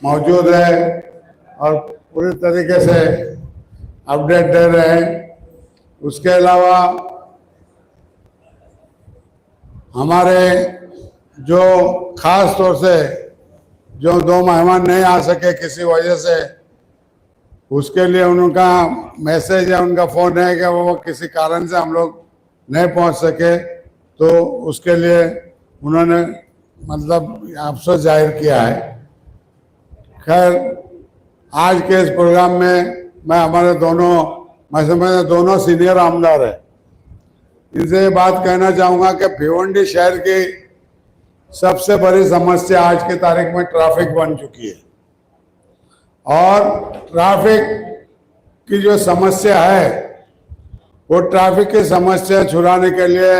H: मौजूद है और पूरी तरीके से अपडेट दे रहे हैं। उसके अलावा हमारे जो खास तौर से जो 2 मेहमान नहीं आ सके किसी वजह से, उसके लिए उनका मैसेज है, उनका फ़ोन है कि वो किसी कारण से हम लोग नहीं पहुंच सके, तो उसके लिए उन्होंने मतलब अफसोस जाहिर किया है। खैर, आज के इस प्रोग्राम में मैं हमारे दोनों सीनियर आमदार हैं, इनसे ये बात कहना चाहूँगा कि भिवंडी शहर की सबसे बड़ी समस्या आज की तारीख में ट्रैफिक बन चुकी है। और ट्रैफिक की जो समस्या है, वो ट्रैफिक की समस्या छुड़ाने के लिए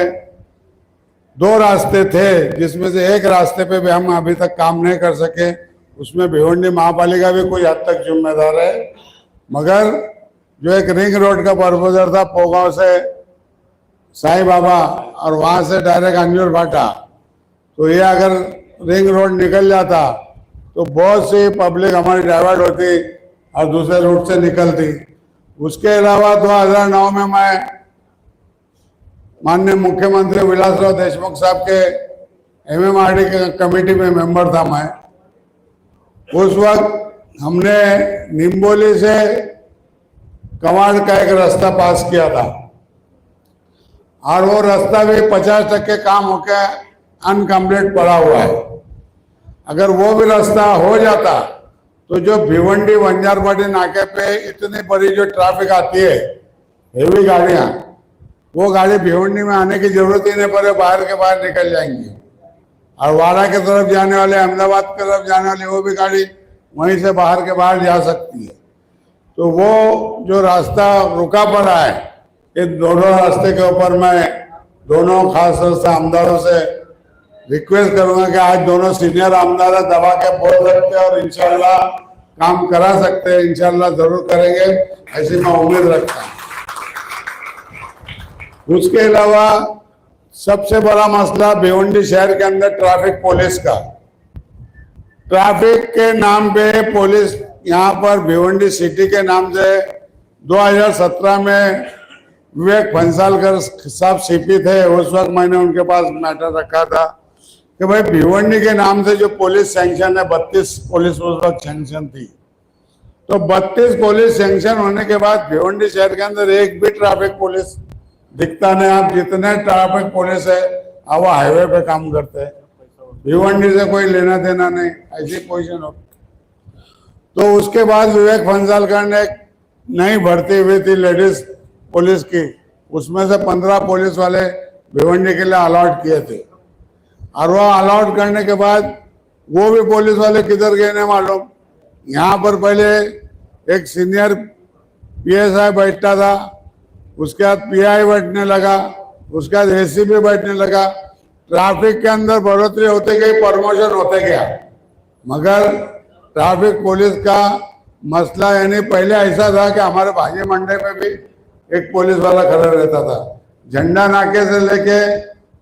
H: 2 रास्ते थे, जिसमें से एक रास्ते पे भी हम अभी तक काम नहीं कर सके। उसमें भिवंडी महापालिका भी कोई हद तक जिम्मेदार है, मगर जो एक रिंग रोड का प्रपोजल था पोगांव से साईं बाबा और वहाँ से डायरेक्ट अंजूर भाटा, तो ये अगर रिंग रोड निकल जाता तो बहुत सी पब्लिक हमारी डाइवर्ट होती और दूसरे रूट से निकलती। उसके अलावा 2009 में मैं माननीय मुख्यमंत्री विलासराव देशमुख साहब के MMRD के कमेटी में मेंबर था मैं। उस वक्त हमने निम्बोली से कवाड़ का एक रास्ता पास किया था और वो रास्ता भी 50% काम होकर अनकम्प्लीट पड़ा हुआ है। अगर वो भी रास्ता हो जाता तो जो भिवंडी वंजारपाटी नाके पे इतनी बड़ी जो ट्रैफिक आती है, हेवी गाड़ियां, वो गाड़ी भिवंडी में आने की जरूरत ही नहीं पड़े, बाहर के बाहर निकल जाएंगी। और वाड़ा की तरफ जाने वाले, अहमदाबाद की तरफ जाने वाली वो भी गाड़ी वहीं से बाहर के बाहर जा सकती है। तो वो जो रास्ता रुका पड़ा है, इन दोनों रास्ते के ऊपर मैं दोनों खास तौर से आमदारों से रिक्वेस्ट करूंगा कि आज दोनों सीनियर आमदार दबा के बोल सकते हैं और इंशाल्लाह काम करा सकते हैं, इंशाल्लाह जरूर करेंगे, ऐसी मैं उम्मीद रखता हूँ। उसके अलावा सबसे बड़ा मसला भिवंडी शहर के अंदर ट्रैफिक पुलिस का। ट्रैफिक के नाम पे पुलिस यहाँ पर भिवंडी सिटी के नाम से 2017 में विवेक भंसालकर साहब सीपी थे, उस वक्त मैंने उनके पास मैटर रखा था कि भाई भिवंडी के नाम से जो पुलिस सैंक्शन है, 32 पुलिस उस वक्त सैंक्शन थी, तो 32 पुलिस सैंक्शन होने के बाद भिवंडी शहर के अंदर एक भी ट्रैफिक पुलिस दिखता नहीं। आप जितने ट्रैफिक पुलिस है वो हाईवे पे काम करते हैं, भिवंडी से कोई लेना देना नहीं, ऐसी पोजीशन हो। तो उसके बाद विवेक भंसालकर ने एक नई भर्ती हुई थी लेडीज पुलिस की, उसमें से 15 पुलिस वाले भिवंडी के लिए अलॉट किए थे। और वो अलॉट करने के बाद वो भी पुलिस वाले किधर गए नहीं मालूम। यहाँ पर पहले एक सीनियर पीएसआई बैठता था, उसके बाद पीआई बैठने लगा, उसके बाद एसीपी बैठने लगा। ट्रैफिक के अंदर बढ़ोतरी होते गई, प्रमोशन होते गया, मगर ट्रैफिक पुलिस का मसला यानी पहले ऐसा था कि हमारे भाजी मंडी में भी एक पुलिस वाला खड़ा रहता था। झंडा नाके से लेके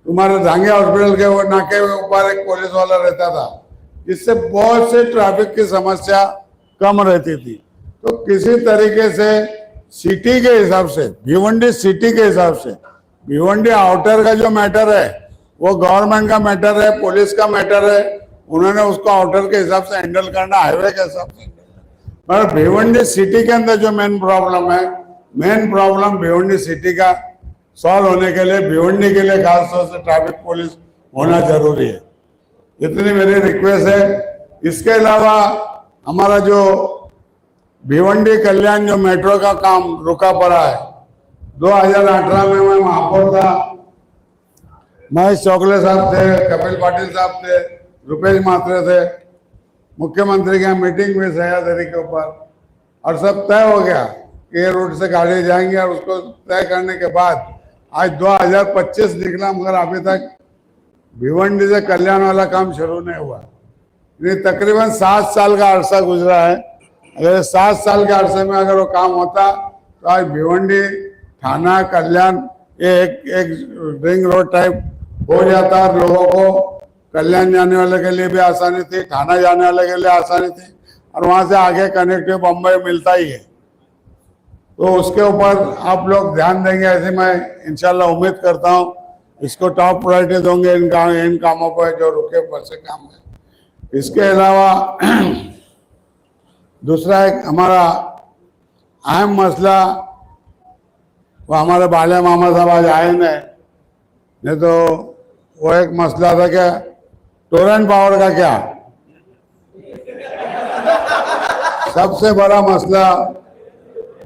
H: तुम्हारे धांगे हॉस्पिटल के वो नाके के ऊपर एक पुलिस वाला रहता था, जिससे बहुत से ट्रैफिक की समस्या कम रहती थी। तो किसी तरीके से सिटी के हिसाब से, भिवंडी सिटी के हिसाब से, भिवंडी आउटर का जो मैटर है वो गवर्नमेंट का मैटर है, पुलिस का मैटर है। उन्होंने उसको आउटर के हिसाब से हैंडल करना, हाईवे के हिसाब से। पर भिवंडी सिटी के अंदर जो मेन प्रॉब्लम है, मेन प्रॉब्लम भिवंडी सिटी का सॉल्व होने के लिए भिवंडी के लिए खासतौर से ट्रैफिक पुलिस होना जरूरी है। इतनी मेरी रिक्वेस्ट है। इसके अलावा हमारा जो भिवंडी कल्याण जो मेट्रो का काम रुका पड़ा है, 2018 में मैं महापौर था, महेश चौगले साहब थे, कपिल पाटिल साहब थे, रुपेश मात्रे थे, मुख्यमंत्री की मीटिंग हुई सह्याद्री के ऊपर, और सब तय हो गया कि ये रूट से गाड़ी जाएंगे। और उसको तय करने के बाद आज 2025 निकला, मगर अभी तक भिवंडी से कल्याण वाला काम शुरू नहीं हुआ। ये तकरीबन 7 साल का अरसा गुजरा है। अगर 7 साल के अरसे में अगर वो काम होता तो आज भिवंडी थाना कल्याण ये एक रिंग रोड टाइप हो जाता और लोगों को कल्याण जाने वाले के लिए भी आसानी थी, थाना जाने वाले के लिए आसानी थी, और वहां से आगे कनेक्टिव बम्बई मिलता ही है। तो उसके ऊपर आप लोग ध्यान देंगे ऐसे मैं इंशाल्लाह उम्मीद करता हूँ। इसको टॉप प्रायोरिटी दूंगे इन कामों पर जो रुके पड़े काम है। इसके अलावा दूसरा एक हमारा अहम मसला, वो हमारे बाले मामा साहब आज आए नहीं तो वो एक मसला था क्या टोरेंट पावर का, क्या सबसे बड़ा मसला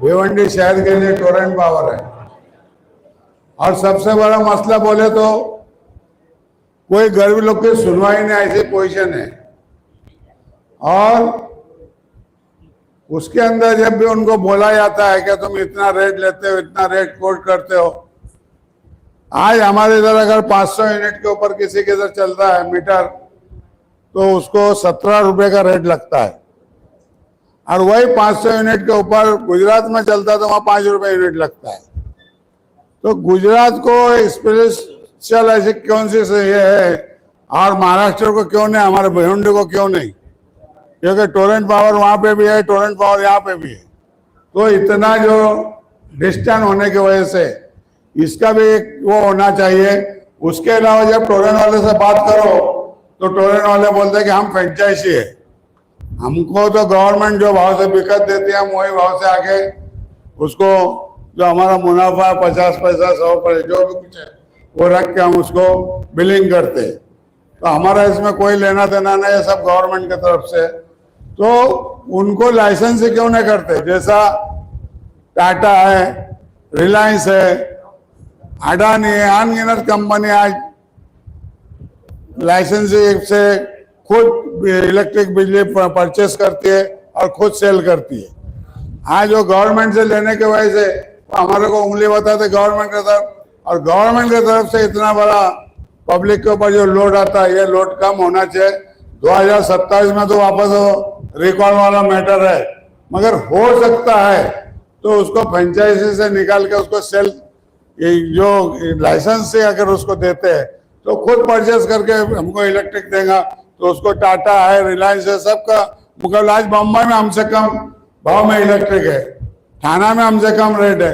H: भिवंडी शहर के लिए टोरेंट पावर है। और सबसे बड़ा मसला बोले तो कोई गरीब लोग की सुनवाई नहीं, ऐसी पोजीशन है। और उसके अंदर जब भी उनको बोला जाता है कि तुम इतना रेट लेते हो, इतना रेट कोट करते हो। आज हमारे इधर अगर 500 यूनिट के ऊपर किसी के इधर चलता है मीटर तो उसको 17 रुपए का रेट लगता है, और वही 500 यूनिट के ऊपर गुजरात में चलता है तो वहां 5 रुपए यूनिट लगता है। तो गुजरात को स्पेशल ऐसी कौन सी ये है और महाराष्ट्र को क्यों नहीं, हमारे भिवंडी को क्यों नहीं? क्योंकि टोरेंट पावर वहां पे भी है, टोरेंट पावर यहाँ पे भी है। तो इतना जो डिस्टेंस होने की वजह से इसका भी एक वो होना चाहिए। उसके अलावा जब टोरेंट वाले से बात करो तो टोरेंट वाले बोलते हैं कि हम फ्रेंचाइजी है, हमको तो गवर्नमेंट जो भाव से बिकत देती है हम वही भाव से आके उसको जो हमारा मुनाफा 50 पैसा 100 पैसा जो भी कुछ है वो रख के हम उसको बिलिंग करते हैं। तो हमारा इसमें कोई लेना देना नहीं है, सब गवर्नमेंट की तरफ से। तो उनको लाइसेंस ही क्यों नहीं करते? जैसा टाटा है, रिलायंस है, अडानी है, अनगिनत कंपनी आज लाइसेंस से खुद इलेक्ट्रिक बिजली परचेस करती है और खुद सेल करती है। आज वो गवर्नमेंट से लेने की वजह से हमारे को उंगली बताते गवर्नमेंट की तरफ, और गवर्नमेंट की तरफ से इतना बड़ा पब्लिक के ऊपर जो लोड आता है, ये लोड कम होना चाहिए। 2027 में तो वापस रिकॉल वाला मैटर है, मगर हो सकता है तो उसको फ्रेंचाइजी से निकाल के उसको सेल जो लाइसेंस से अगर उसको देते हैं तो खुद परचेस करके हमको इलेक्ट्रिक देगा। तो उसको टाटा है, रिलायंस है, सबका मुकाबला आज बम्बई में हमसे कम भाव में इलेक्ट्रिक है, थाना में हमसे कम रेट है,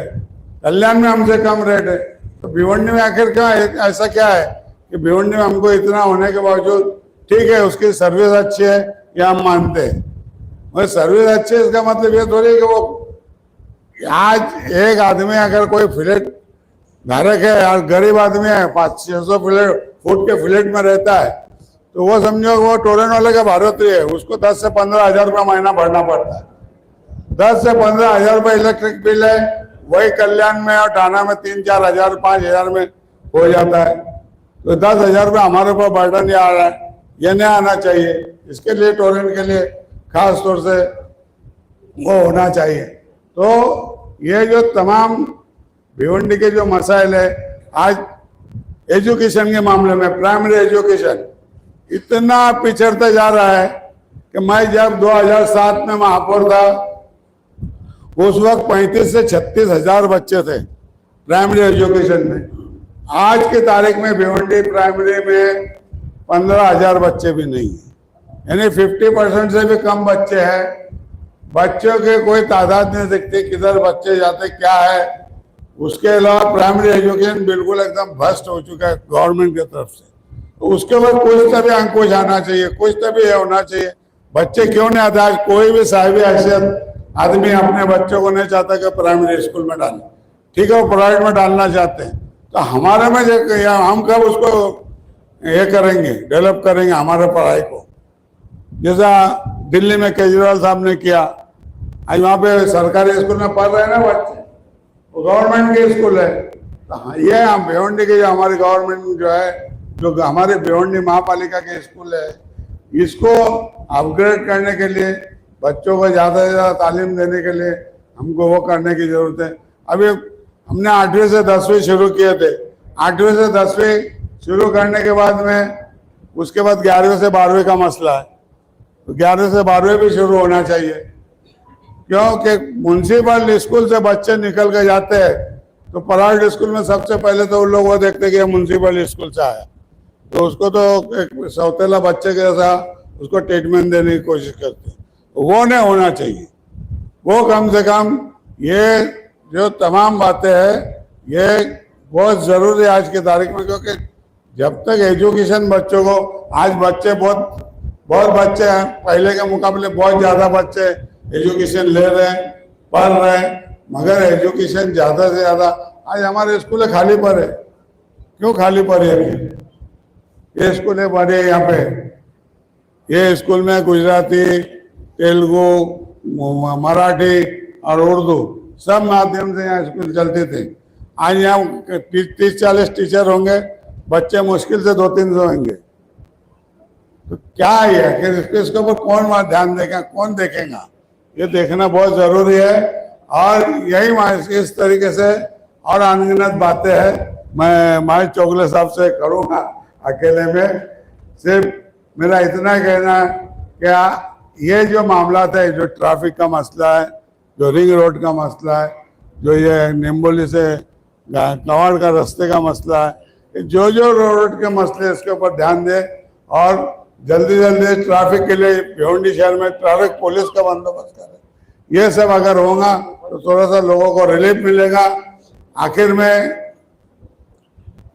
H: कल्याण में हमसे कम रेट है। तो भिवंडी में आखिर क्या ऐसा क्या है कि भिवंडी में हमको इतना होने के बावजूद ठीक है उसकी सर्विस अच्छी है, ये हम मानते हैं, मगर सर्विस अच्छी है इसका मतलब ये थोड़ी कि वो आज एक आदमी अगर कोई फ्लैट धारक है और गरीब आदमी है 500-600 फुट के फ्लैट में रहता है तो वो समझो वो टोरेंट वाले का भारतीय है, उसको 10 से 15 हजार रुपया महीना भरना पड़ता है। 10 से 15 हजार रुपये इलेक्ट्रिक बिल है, वही कल्याण में और टाना में 3-4 हजार 5,000 में हो जाता है। तो 10,000 रुपये हमारे ऊपर बर्डन ये आ रहा है, ये नहीं आना चाहिए। इसके लिए टोरेंट के लिए खास तौर से वो होना चाहिए। तो ये जो तमाम भिवंडी के जो मसाइल है, आज एजुकेशन के मामले में प्राइमरी एजुकेशन इतना पिछड़ता जा रहा है कि मैं जब 2007 में महापौर था उस वक्त 35 से 36 हजार बच्चे थे प्राइमरी एजुकेशन में। आज की तारीख में भिवंडी प्राइमरी में 15,000 बच्चे भी नहीं है, यानी 50% से भी कम बच्चे हैं। बच्चों के कोई तादाद नहीं दिखती, किधर बच्चे जाते क्या है। उसके अलावा प्राइमरी एजुकेशन बिल्कुल एकदम भ्रष्ट हो चुका है गवर्नमेंट की तरफ से। तो उसके बाद कुछ तभी अंकुश आना चाहिए, कुछ तभी ये होना चाहिए। बच्चे क्यों नहीं आते? आज कोई भी साहिब हैसियत आदमी अपने बच्चों को नहीं चाहता कि प्राइमरी स्कूल में डालें, ठीक है, वो प्राइवेट में डालना चाहते हैं। तो हमारे में जो हम कब उसको ये करेंगे, डेवलप करेंगे हमारे पढ़ाई को, जैसा दिल्ली में केजरीवाल साहब ने किया। आज वहाँ पे सरकारी स्कूल में पढ़ रहे हैं ना बच्चे, वो गवर्नमेंट के स्कूल है। तो हाँ, ये हम भिवंडी की जो हमारी गवर्नमेंट जो है, जो हमारे भिवंडी महापालिका के स्कूल है, इसको अपग्रेड करने के लिए, बच्चों को ज़्यादा से ज़्यादा तालीम देने के लिए हमको वो करने की ज़रूरत है। अभी हमने 8वीं से 10वीं शुरू किए थे। 8वीं से 10वीं शुरू करने के बाद में उसके बाद 11वीं से 12वीं का मसला है। तो 11वीं से 12वीं भी शुरू होना चाहिए, क्योंकि म्यूनसिपल स्कूल से बच्चे निकल के जाते हैं तो प्राइवेट स्कूल में सबसे पहले तो उन लोग वो देखते कि म्यूनसिपल स्कूल से आया, तो उसको तो एक सौतेला बच्चे के जैसा उसको ट्रीटमेंट देने की कोशिश करते हैं। वो नहीं होना चाहिए। वो कम से कम ये जो तमाम बातें हैं ये बहुत ज़रूरी है आज की तारीख में, क्योंकि जब तक एजुकेशन बच्चों को, आज बच्चे बहुत बच्चे हैं, पहले के मुकाबले बहुत ज़्यादा बच्चे एजुकेशन ले रहे हैं, पढ़ रहे हैं, मगर एजुकेशन ज़्यादा से ज़्यादा आज हमारे स्कूलें खाली पड़े। क्यों खाली पड़े? ये स्कूलें पड़े यहाँ पे, ये स्कूल में गुजराती, तेलुगु, मराठी और उर्दू सब माध्यम से यहाँ स्कूल चलते थे। आज यहाँ 30-40 टीचर होंगे, बच्चे मुश्किल से 200-300 होंगे। तो क्या है कि इसके ऊपर कौन ध्यान देगा, कौन देखेगा? ये देखना बहुत जरूरी है। और यही इस तरीके से और अनगिनत बातें हैं, मैं माई चोगले साहब से करूँगा अकेले में। सिर्फ मेरा इतना कहना है कि ये जो मामला है, जो ट्रैफिक का मसला है, जो रिंग रोड का मसला है, जो ये निम्बोली से कवाड़ का रास्ते का मसला है, जो रोड के मसले इसके ऊपर ध्यान दे और जल्दी ट्रैफिक के लिए भिवंडी शहर में ट्रैफिक पुलिस का बंदोबस्त करें। ये सब अगर होगा तो थोड़ा सा लोगों को रिलीफ मिलेगा। आखिर में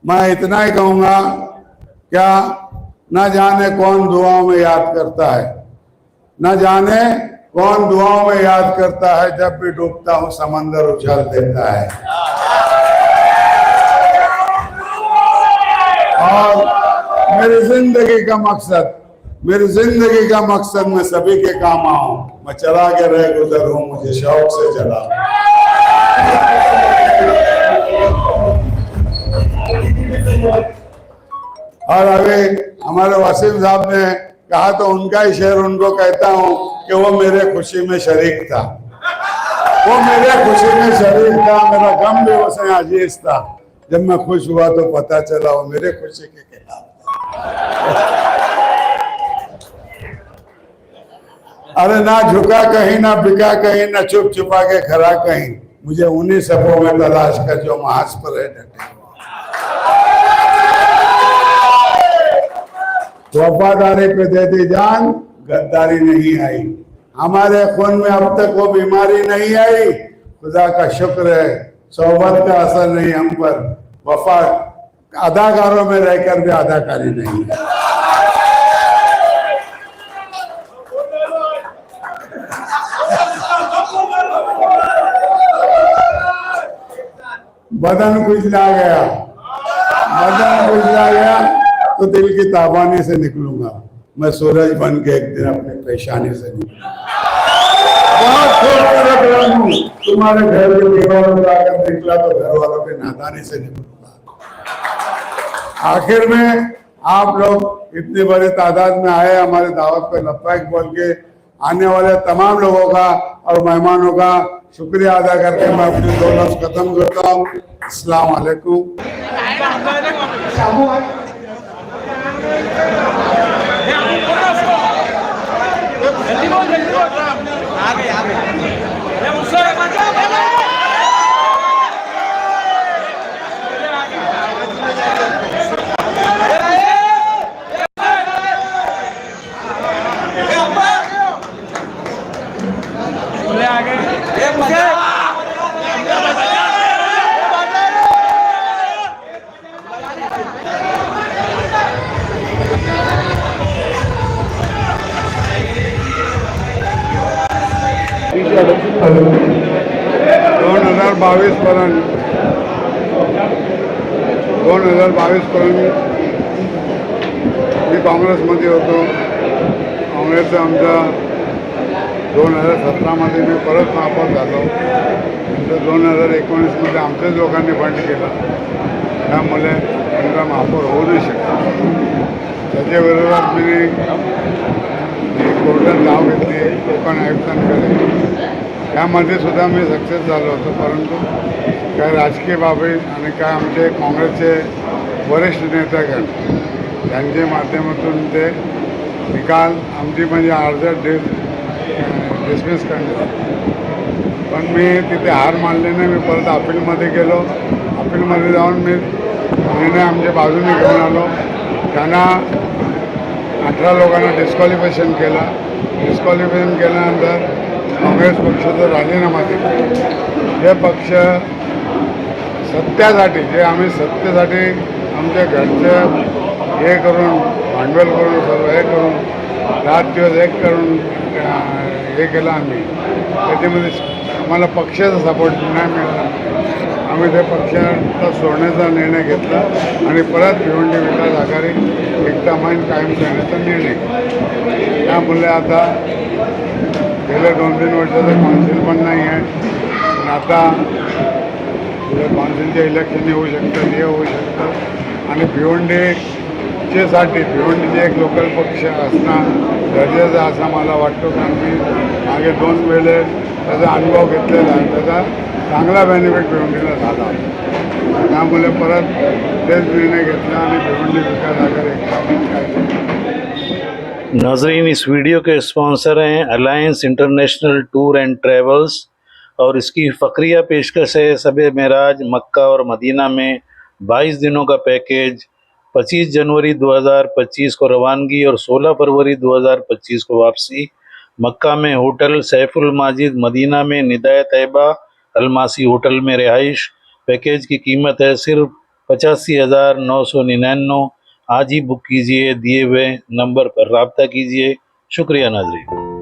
H: मैं इतना ही कहूँगा, क्या न जाने कौन दुआओं में याद करता है, न जाने कौन दुआओं में याद करता है, जब भी डूबता हूँ समंदर उछाल देता है। और मेरी जिंदगी का मकसद मैं सभी के काम आऊं, मैं चला के रह गुजर हूं, मुझे शौक से चला। और अभी हमारे वसीम साहब ने कहा तो उनका ही शेर उनको कहता हूं कि वो मेरे खुशी में शरीक था, वो मेरे खुशी में शरीक था, मेरा गम भी उसे अजीज था। जब मैं खुश हुआ तो पता चला वो मेरे खुशी के खिलाफ था। अरे ना झुका कहीं, ना बिका कहीं, ना छुप छुपा के खरा कहीं, मुझे उन्हीं सफों में तलाश कर जो महाज पर है डटे। वफादारी पे दे दी जान, गद्दारी नहीं आई, हमारे खून में अब तक वो बीमारी नहीं आई। खुदा का शुक्र है, सोबत का असर नहीं हम पर, वफा अदाकारों में रहकर भी अदाकारी नहीं है। बदन खुजला गया तो दिल की ताबानी से निकलूंगा, मैं सूरज बन के एक दिन अपनी पेशानी से निकलूंगा। बहुत खूबसूरत रंग हूँ। तुम्हारे घर के दीवारों पर आकर निकला तो घर वालों की नादानी से निकलूंगा। आखिर में आप लोग इतनी बड़ी तादाद में आए, हमारी दावत पे लब्बैक बोल के आने वाले तमाम लोगों का और मेहमानों का शुक्रिया अदा करके मैं अपनी 2 लफ्ज खत्म करता हूँ। अस्सलाम वालेकुम। दोन हजार बावीस पर्यंत मी काँग्रेसमध्ये होतो. काँग्रेसचा आमचा 2017मध्ये मी परत नापास झालो. नंतर 2019मध्ये आमच्याच लोकांनी बंड केला. त्यामुळे आमचा महापौर होऊ नाही शकला. त्याच्या विरोधात मी कोर्टात धाव घेतली कोकण आयुक्तांकडे. त्यामध्ये सुद्धा मी सक्सेस झालो होतो. परंतु काय राजकीय बाबी आणि काय आमचे काँग्रेसचे वरिष्ठ नेतेगण त्यांच्या माध्यमातून ते निकाल आमची म्हणजे अर्ध्या डिसमिस करण्यात. पण मी तिथे हार मानली नाही. मी परत अपीलमध्ये गेलो. अपीलमध्ये जाऊन मी निर्णय आमच्या बाजूने घेऊन आलो. त्यांना 18 लोकांना डिस्क्वालिफिकेशन केलं. डिस्क्वालिफिकेशन केल्यानंतर काँग्रेस पक्षाचा राजीनामा दिला. हे पक्ष सत्यासाठी जे आम्ही सत्तेसाठी आमच्या घरचं हे करून भांडवल करून सर्व हे करून रात दिवस एक करून हे केलं आम्ही. त्याच्यामध्ये आम्हाला पक्षाचा सपोर्ट नाही मिळाला. आम्ही ते पक्षाला सोडण्याचा निर्णय घेतला आणि परत भिवंडी विकास आघाडी एकता माईन कायम करण्याचा निर्णय घेतला. त्यामुळे आता गेल्या 2-3 वर्षाचं काउन्सिल पण नाही आहे. पण आता काउन्सिलचे इलेक्शन होऊ शकतं, हे होऊ शकतं. आणि भिवंडीच्यासाठी भिवंडीचे एक लोकल पक्ष असणं गरजेचं असं मला वाटतं. कारण मी मागे 2 वेळे त्याचा अनुभव घेतलेला आहे. त्याचा चांगला बेनिफिट भिवंडीला झाला. त्यामुळे परत तेच निर्णय घेतला आणि भिवंडी विकास आघाडी
C: नाजरीन, इस वीडियो के स्पॉन्सर हैं alliance international tour and travels और इसकी फ़क्रिया पेशकश है शब-ए मेराज मक्का और मदीना में 22 दिनों का पैकेज, 25 जनवरी 2025 को रवानगी और 16 फरवरी 2025 को वापसी। मक्का में होटल सैफुल माजिद, मदीना में निदायत तैयबा अलमासी होटल में रिहाइश। पैकेज की कीमत है सिर्फ 85,999। आज ही बुक कीजिए, दिए हुए नंबर पर रब्ता कीजिए। शुक्रिया नाज़रीन।